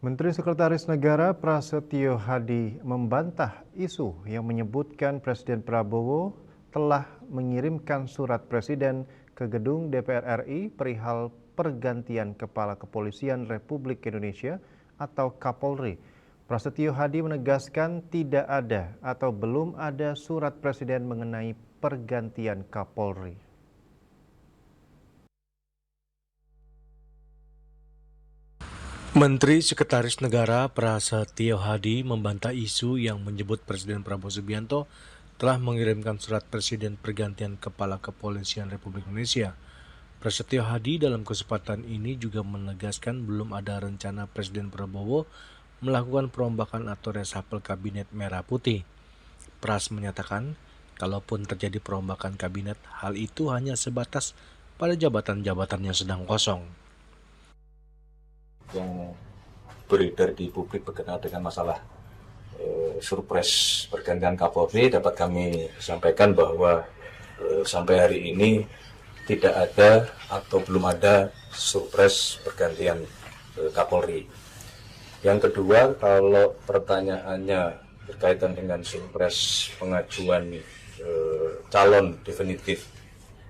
Menteri Sekretaris Negara Prasetyo Hadi membantah isu yang menyebutkan Presiden Prabowo telah mengirimkan surat presiden ke gedung DPR RI perihal pergantian Kepala Kepolisian Republik Indonesia atau Kapolri. Prasetyo Hadi menegaskan tidak ada atau belum ada surat presiden mengenai pergantian Kapolri. Menteri Sekretaris Negara Prasetyo Hadi membantah isu yang menyebut Presiden Prabowo Subianto telah mengirimkan surat presiden pergantian Kepala Kepolisian Republik Indonesia. Prasetyo Hadi dalam kesempatan ini juga menegaskan belum ada rencana Presiden Prabowo melakukan perombakan atau reshuffle kabinet merah putih. Pras menyatakan, kalaupun terjadi perombakan kabinet, hal itu hanya sebatas pada jabatan-jabatan yang sedang kosong. Yang beredar di publik berkenaan dengan masalah surprise pergantian Kapolri, dapat kami sampaikan bahwa sampai hari ini tidak ada atau belum ada surprise pergantian Kapolri. Yang kedua, kalau pertanyaannya berkaitan dengan surprise pengajuan calon definitif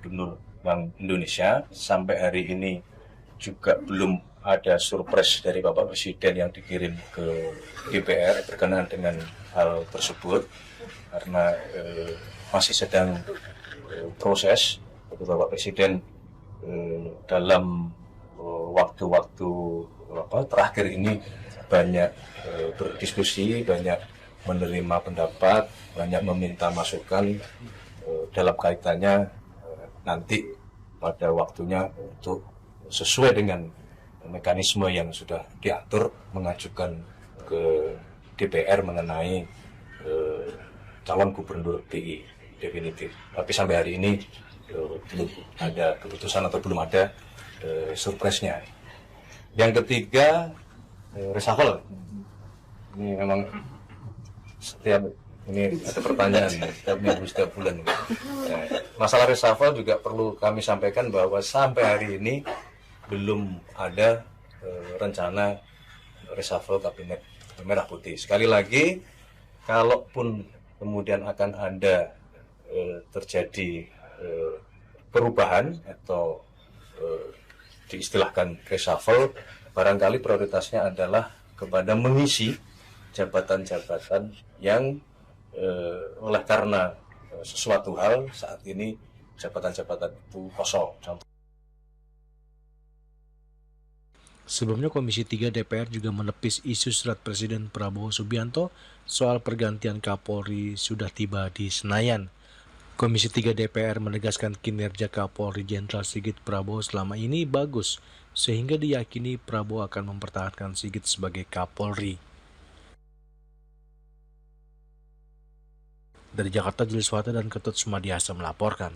Gubernur Bank Indonesia, sampai hari ini juga belum ada surprise dari Bapak Presiden yang dikirim ke DPR berkenaan dengan hal tersebut, karena masih sedang proses. Bapak Presiden dalam waktu-waktu terakhir ini banyak berdiskusi, banyak menerima pendapat, banyak meminta masukan dalam kaitannya nanti pada waktunya untuk sesuai dengan mekanisme yang sudah diatur mengajukan ke DPR mengenai calon gubernur BI definitif. Tapi sampai hari ini belum ada keputusan atau belum ada surprise-nya. Yang ketiga, reshuffle. Ini memang setiap ini ada pertanyaan setiap minggu, setiap bulan. Masalah reshuffle juga perlu kami sampaikan bahwa sampai hari ini belum ada rencana reshuffle kabinet merah putih. Sekali lagi, kalaupun kemudian akan ada terjadi perubahan atau diistilahkan reshuffle, barangkali prioritasnya adalah kepada mengisi jabatan-jabatan yang oleh karena sesuatu hal saat ini jabatan-jabatan itu kosong. Sebelumnya Komisi 3 DPR juga menepis isu surat Presiden Prabowo Subianto soal pergantian Kapolri sudah tiba di Senayan. Komisi 3 DPR menegaskan kinerja Kapolri Jenderal Sigit Prabowo selama ini bagus, sehingga diyakini Prabowo akan mempertahankan Sigit sebagai Kapolri. Dari Jakarta, Julius Wata dan Ketut Sumadiasa melaporkan.